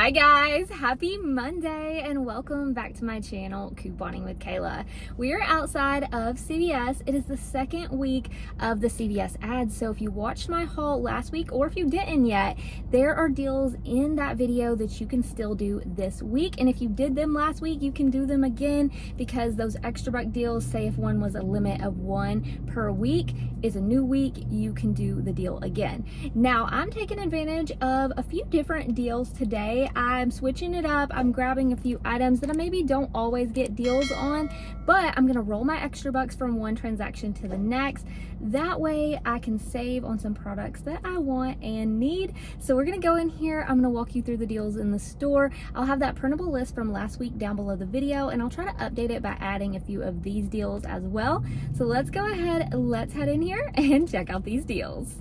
Hi guys, happy Monday and welcome back to my channel, Couponing with Kayla. We are outside of CVS. It is the second week of the CVS ads, so if you watched my haul last week or if you didn't yet, there are deals in that video that you can still do this week. And if you did them last week, you can do them again because those extra buck deals, say if one was a limit of one per week, is a new week, you can do the deal again. Now, I'm taking advantage of a few different deals today. I'm switching it up. I'm grabbing a few items that I maybe don't always get deals on, but I'm gonna roll my extra bucks from one transaction to the next. That way I can save on some products that I want and need. So we're gonna go in here. I'm gonna walk you through the deals in the store. I'll have that printable list from last week down below the video, and I'll try to update it by adding a few of these deals as well. So let's go ahead, let's head in here and check out these deals.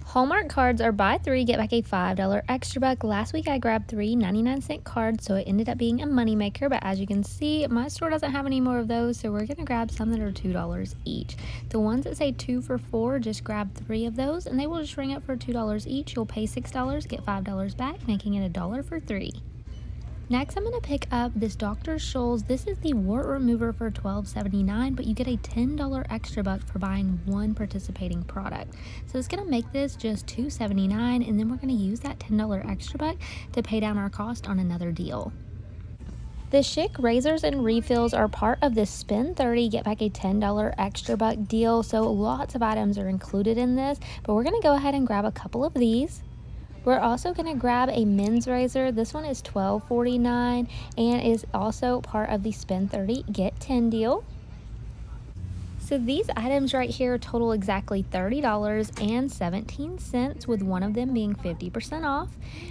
Hallmark cards are buy 3, get back a $5 extra buck. Last week I grabbed 3 99-cent cards, so it ended up being a moneymaker, but as you can see, my store doesn't have any more of those, so we're gonna grab some that are $2 each. The ones that say 2 for $4, just grab 3 of those, and they will just ring up for $2 each. You'll pay $6, get $5 back, making it $1 for 3. Next, I'm going to pick up this Dr. Scholls. This is the wart remover for $12.79, but you get a $10 extra buck for buying one participating product. So it's going to make this just $2.79, and then we're going to use that $10 extra buck to pay down our cost on another deal. The Schick razors and refills are part of this spend 30, get back a $10 extra buck deal. So lots of items are included in this, but we're going to go ahead and grab a couple of these. We're also going to grab a men's razor. This one is $12.49 and is also part of the spend 30, get 10 deal. So these items right here total exactly $30.17, with one of them being 50% off.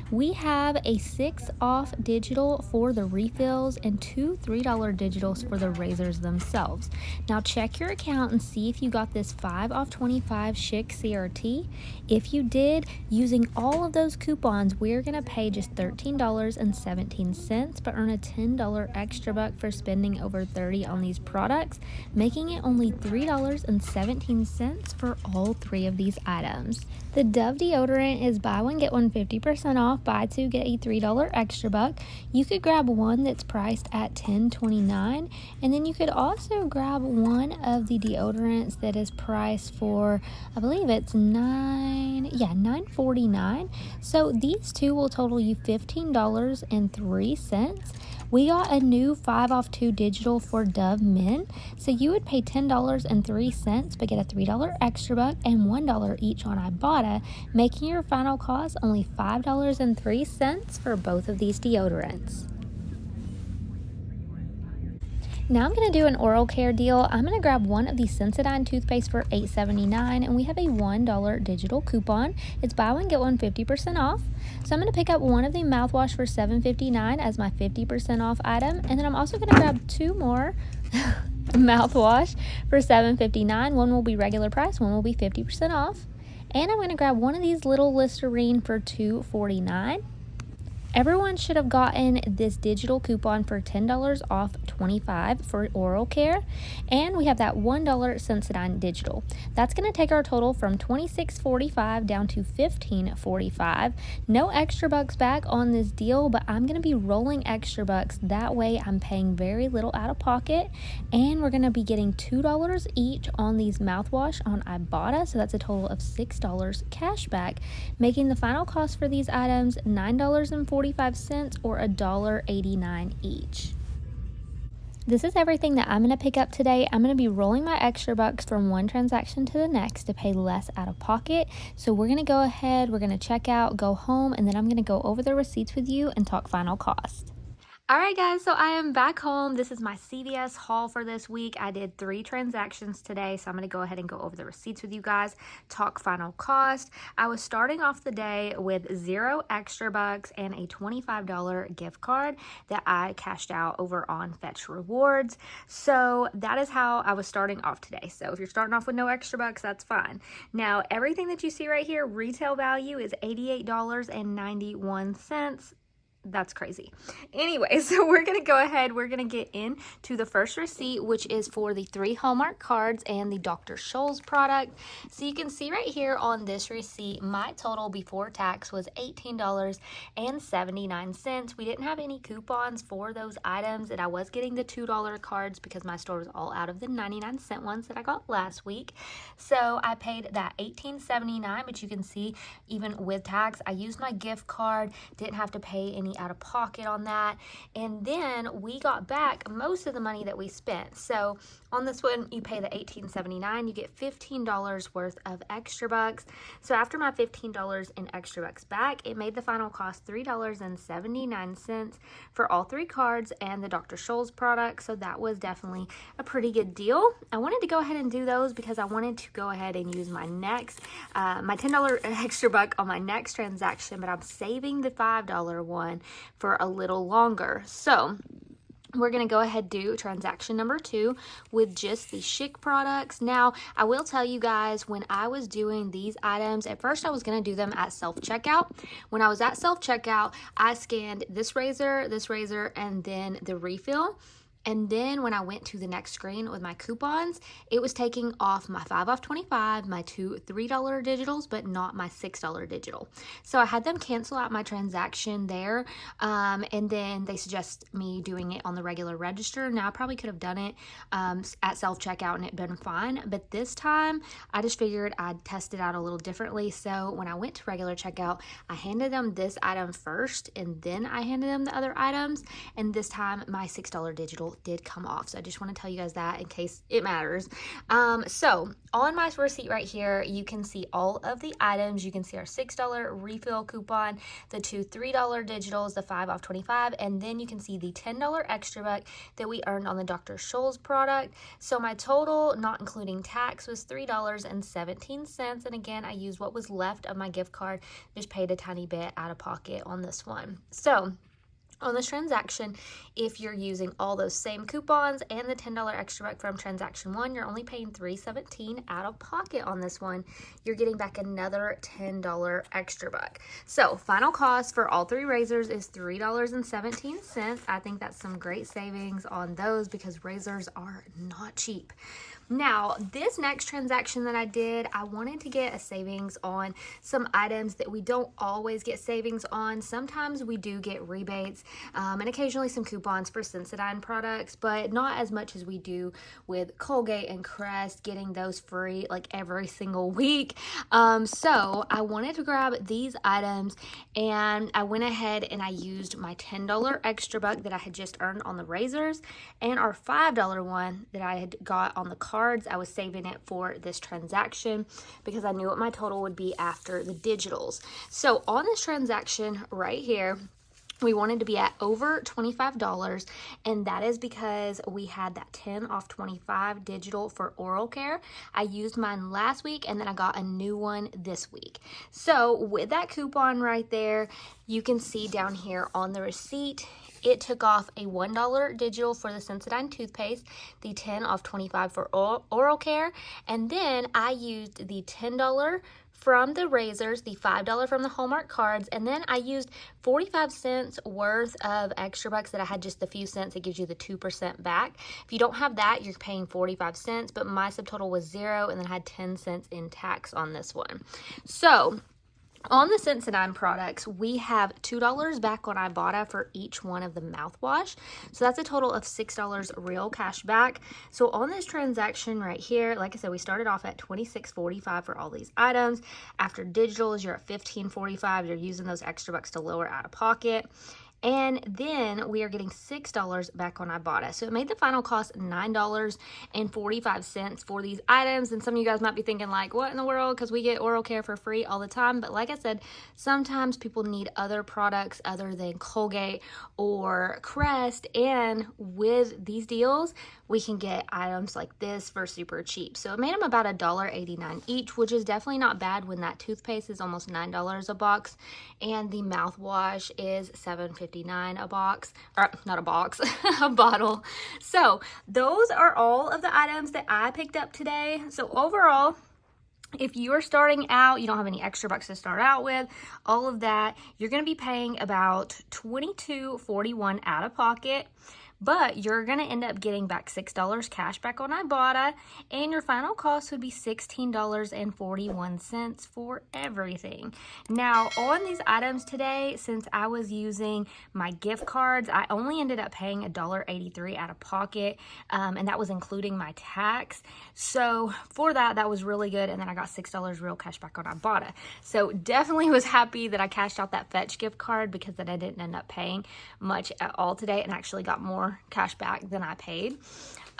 We have a 6 off digital for the refills and 2 $3 digitals for the razors themselves. Now check your account and see if you got this 5 off 25 Schick CRT. If you did, using all of those coupons, we're going to pay just $13.17, but earn a $10 extra buck for spending over $30 on these products, making it only $3.17 for all 3 of these items. The Dove deodorant is buy one get one 50% off, buy 2 get a $3 extra buck. You could grab one that's priced at $10.29, and then you could also grab one of the deodorants that is priced for, I believe it's $9.49. So these two will total you $15.03. We got a new 5 off 2 digital for Dove men, so you would pay $10.03 but get a $3 extra buck and $1 each on Ibotta, making your final cost only $5.03 for both of these deodorants. Now I'm going to do an oral care deal. I'm going to grab one of the Sensodyne toothpaste for $8.79, and we have a $1 digital coupon. It's buy one get one 50% off. So I'm going to pick up one of the mouthwash for $7.59 as my 50% off item, and then I'm also going to grab 2 more mouthwash for $7.59. One will be regular price, one will be 50% off. And I'm going to grab one of these little Listerine for $2.49. Everyone should have gotten this digital coupon for $10 off 25 for oral care, and we have that $1 Sensodyne digital. That's going to take our total from $26.45 down to $15.45. No extra bucks back on this deal, but I'm going to be rolling extra bucks. That way I'm paying very little out of pocket, and we're going to be getting $2 each on these mouthwash on Ibotta, so that's a total of $6 cash back, making the final cost for these items $9.45 or $1.89 each. This is everything that I'm going to pick up today. I'm going to be rolling my extra bucks from one transaction to the next to pay less out of pocket. So we're going to go ahead, we're going to check out, go home, and then I'm going to go over the receipts with you and talk final cost. Alright guys, so I am back home. This is my CVS haul for this week. I did 3 transactions today, so I'm going to go ahead and go over the receipts with you guys, talk final cost. I was starting off the day with 0 extra bucks and a $25 gift card that I cashed out over on Fetch Rewards. So that is how I was starting off today. So if you're starting off with no extra bucks, that's fine. Now, everything that you see right here, retail value is $88.91. That's crazy. Anyway, so we're going to go ahead. We're going to get into the first receipt, which is for the 3 Hallmark cards and the Dr. Scholl's product. So you can see right here on this receipt, my total before tax was $18.79. We didn't have any coupons for those items, and I was getting the $2 cards because my store was all out of the 99-cent ones that I got last week. So I paid that $18.79, but you can see even with tax, I used my gift card, didn't have to pay any out of pocket on that, and then we got back most of the money that we spent. So on this one, you pay the $18.79, you get $15 worth of extra bucks. So after my $15 in extra bucks back, it made the final cost $3.79 for all 3 cards and the Dr. Scholl's product. So that was definitely a pretty good deal. I wanted to go ahead and do those because I wanted to go ahead and use my next my $10 extra buck on my next transaction, but I'm saving the $5 one for a little longer. So we're going to go ahead and do transaction number 2 with just the Schick products. Now, I will tell you guys, when I was doing these items, at first I was going to do them at self-checkout. When I was at self-checkout, I scanned this razor, and then the refill. And then when I went to the next screen with my coupons, it was taking off my 5 off 25, my $3 digitals, but not my $6 digital. So I had them cancel out my transaction there. And then they suggest me doing it on the regular register. Now I probably could have done it at self-checkout and it been fine. But this time I just figured I'd test it out a little differently. So when I went to regular checkout, I handed them this item first and then I handed them the other items. And this time my $6 digital did come off. So I just want to tell you guys that in case it matters. So on my receipt right here, you can see all of the items. You can see our $6 refill coupon, the 2 $3 digitals, the 5 off 25, and then you can see the $10 extra buck that we earned on the Dr. Scholl's product. So my total, not including tax, was $3.17. And again, I used what was left of my gift card, just paid a tiny bit out of pocket on this one. So on this transaction, if you're using all those same coupons and the $10 extra buck from transaction 1, you're only paying $3.17 out of pocket on this one. You're getting back another $10 extra buck. So final cost for all 3 razors is $3.17. I think that's some great savings on those because razors are not cheap. Now, this next transaction that I did, I wanted to get a savings on some items that we don't always get savings on. Sometimes we do get rebates and occasionally some coupons for Sensodyne products, but not as much as we do with Colgate and Crest, getting those free like every single week. So I wanted to grab these items and I went ahead and I used my $10 extra buck that I had just earned on the razors and our $5 one that I had got on the cards. I was saving it for this transaction because I knew what my total would be after the digitals. So on this transaction right here, we wanted to be at over $25, and that is because we had that 10 off 25 digital for oral care. I used mine last week, and then I got a new one this week. So with that coupon right there, you can see down here on the receipt, it took off a $1 digital for the Sensodyne toothpaste, the 10 off 25 for oral care, and then I used the $10 from the razors, the $5 from the Hallmark cards, and then I used 45 cents worth of extra bucks that I had just a few cents. It gives you the 2% back. If you don't have that, you're paying 45 cents, but my subtotal was 0, and then I had 10 cents in tax on this one. So on the Sensodyne products, we have $2 back on Ibotta for each one of the mouthwash. So that's a total of $6 real cash back. So on this transaction right here, like I said, we started off at $26.45 for all these items. After digitals, you're at $15.45. You're using those extra bucks to lower out of pocket. And then we are getting $6 back on Ibotta. So it made the final cost $9.45 for these items. And some of you guys might be thinking like, what in the world? Because we get oral care for free all the time. But like I said, sometimes people need other products other than Colgate or Crest. And with these deals, we can get items like this for super cheap. So it made them about $1.89 each, which is definitely not bad when that toothpaste is almost $9 a box. And the mouthwash is $7.59 a box, or not a box, a bottle. So those are all of the items that I picked up today. So overall, If you are starting out, you don't have any extra bucks to start out with, all of that, you're going to be paying about $22.41 out of pocket. But you're going to end up getting back $6 cash back on Ibotta, and your final cost would be $16.41 for everything. Now, on these items today, since I was using my gift cards, I only ended up paying $1.83 out of pocket, and that was including my tax. So for that, that was really good, and then I got $6 real cash back on Ibotta. So definitely was happy that I cashed out that Fetch gift card, because then I didn't end up paying much at all today and actually got more cash back than I paid.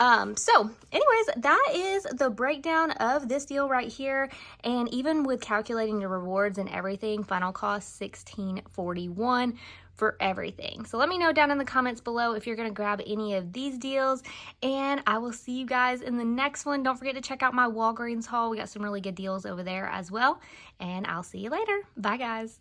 So anyways, that is the breakdown of this deal right here. And even with calculating the rewards and everything, final cost $16.41 for everything. So let me know down in the comments below if you're going to grab any of these deals, and I will see you guys in the next one. Don't forget to check out my Walgreens haul. We got some really good deals over there as well, and I'll see you later. Bye guys.